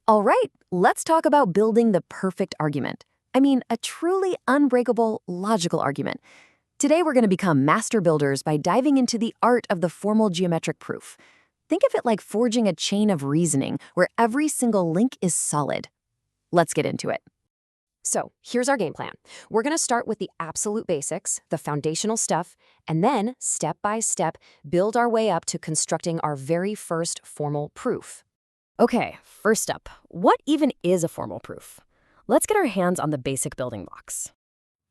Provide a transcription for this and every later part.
All right, let's talk about building the perfect argument. I mean, a truly unbreakable, logical argument. Today, we're going to become master builders by diving into the art of the formal geometric proof. Think of it like forging a chain of reasoning where every single link is solid. Let's get into it. So here's our game plan. We're going to start with the absolute basics, the foundational stuff, and then, step by step, build our way up to constructing our very first formal proof. Okay, first up, what even is a formal proof? Let's get our hands on the basic building blocks.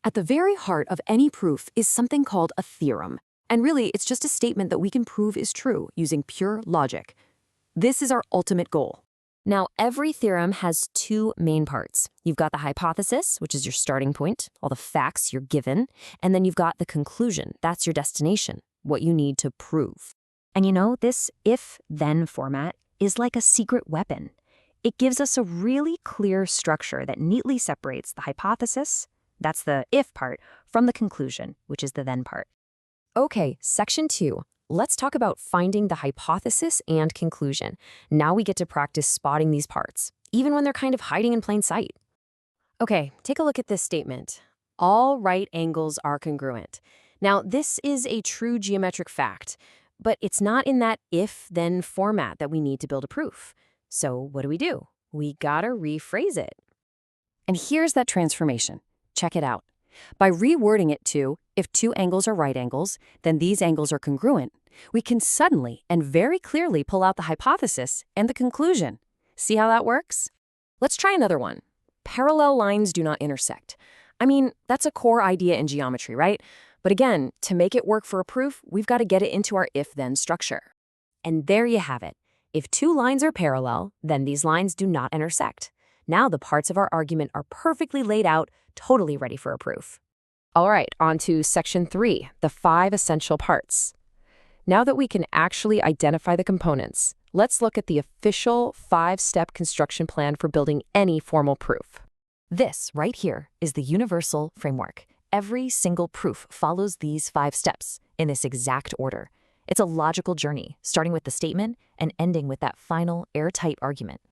At the very heart of any proof is something called a theorem. And really, it's just a statement that we can prove is true using pure logic. This is our ultimate goal. Now, every theorem has two main parts. You've got the hypothesis, which is your starting point, all the facts you're given, and then you've got the conclusion. That's your destination, what you need to prove. And you know, this if-then format is like a secret weapon. It gives us a really clear structure that neatly separates the hypothesis, that's the if part, from the conclusion, which is the then part. Okay, section 2. Let's talk about finding the hypothesis and conclusion. Now we get to practice spotting these parts, even when they're kind of hiding in plain sight. Okay, take a look at this statement. All right angles are congruent. Now, this is a true geometric fact, but it's not in that if-then format that we need to build a proof. So what do? We gotta rephrase it. And here's that transformation. Check it out. By rewording it to, if two angles are right angles, then these angles are congruent, we can suddenly and very clearly pull out the hypothesis and the conclusion. See how that works? Let's try another one. Parallel lines do not intersect. I mean, that's a core idea in geometry, right? But again, to make it work for a proof, we've got to get it into our if-then structure. And there you have it. If two lines are parallel, then these lines do not intersect. Now the parts of our argument are perfectly laid out, totally ready for a proof. All right, on to section 3, the 5 essential parts. Now that we can actually identify the components, let's look at the official 5-step construction plan for building any formal proof. This right here is the universal framework. Every single proof follows these 5 steps in this exact order. It's a logical journey, starting with the statement and ending with that final airtight argument.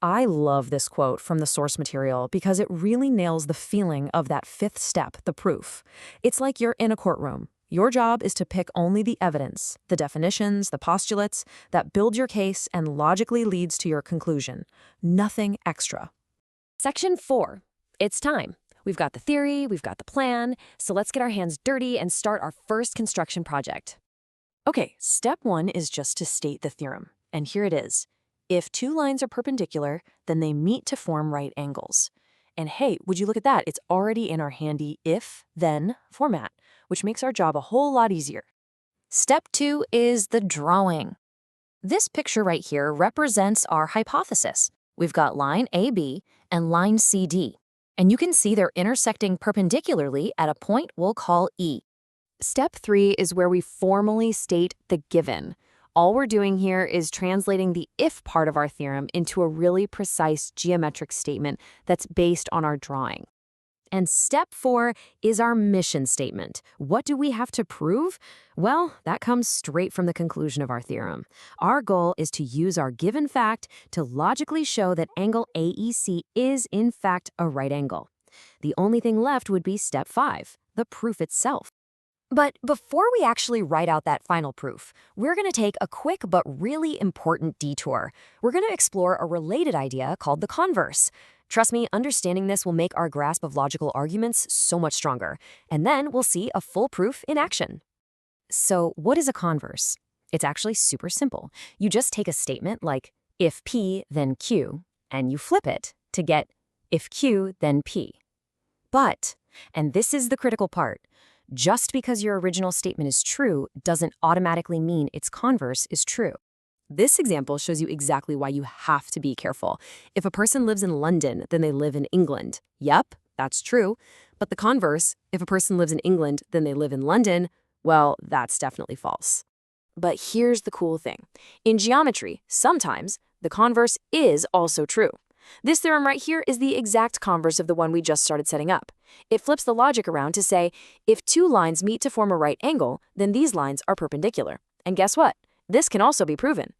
I love this quote from the source material because it really nails the feeling of that 5th step, the proof. It's like you're in a courtroom. Your job is to pick only the evidence, the definitions, the postulates that build your case and logically leads to your conclusion. Nothing extra. Section 4. It's time. We've got the theory, we've got the plan, so let's get our hands dirty and start our first construction project. Okay, step 1 is just to state the theorem, and here it is. If two lines are perpendicular, then they meet to form right angles. And hey, would you look at that? It's already in our handy if-then format, which makes our job a whole lot easier. Step 2 is the drawing. This picture right here represents our hypothesis. We've got line AB and line CD, and you can see they're intersecting perpendicularly at a point we'll call E. Step 3 is where we formally state the given. All we're doing here is translating the if part of our theorem into a really precise geometric statement that's based on our drawing. And step 4 is our mission statement. What do we have to prove? Well, that comes straight from the conclusion of our theorem. Our goal is to use our given fact to logically show that angle AEC is, in fact, a right angle. The only thing left would be step 5, the proof itself. But before we actually write out that final proof, we're going to take a quick but really important detour. We're going to explore a related idea called the converse. Trust me, understanding this will make our grasp of logical arguments so much stronger. And then we'll see a full proof in action. So what is a converse? It's actually super simple. You just take a statement like, if P, then Q, and you flip it to get, if Q, then P. But, and this is the critical part, just because your original statement is true doesn't automatically mean its converse is true. This example shows you exactly why you have to be careful. If a person lives in London, then they live in England. Yep, that's true. But the converse, if a person lives in England, then they live in London, well, that's definitely false. But here's the cool thing. In geometry, sometimes the converse is also true. This theorem right here is the exact converse of the one we just started setting up. It flips the logic around to say, if two lines meet to form a right angle, then these lines are perpendicular. And guess what? This can also be proven.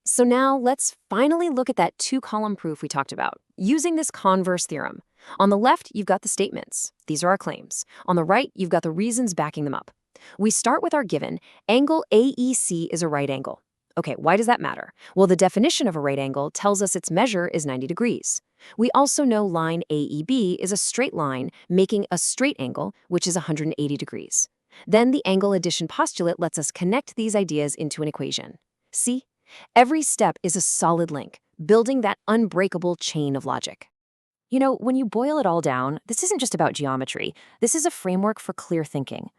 So now let's finally look at that two-column proof we talked about, using this converse theorem. On the left, you've got the statements. These are our claims. On the right, you've got the reasons backing them up. We start with our given, angle AEC is a right angle. Okay, why does that matter? Well, the definition of a right angle tells us its measure is 90 degrees. We also know line AEB is a straight line, making a straight angle, which is 180 degrees. Then the angle addition postulate lets us connect these ideas into an equation. See? Every step is a solid link, building that unbreakable chain of logic. You know, when you boil it all down, this isn't just about geometry. This is a framework for clear thinking.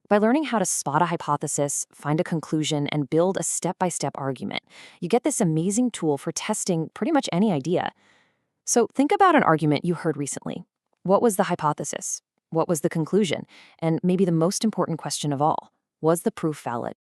By learning how to spot a hypothesis, find a conclusion, and build a step-by-step argument, you get this amazing tool for testing pretty much any idea. So think about an argument you heard recently. What was the hypothesis? What was the conclusion? And maybe the most important question of all, was the proof valid?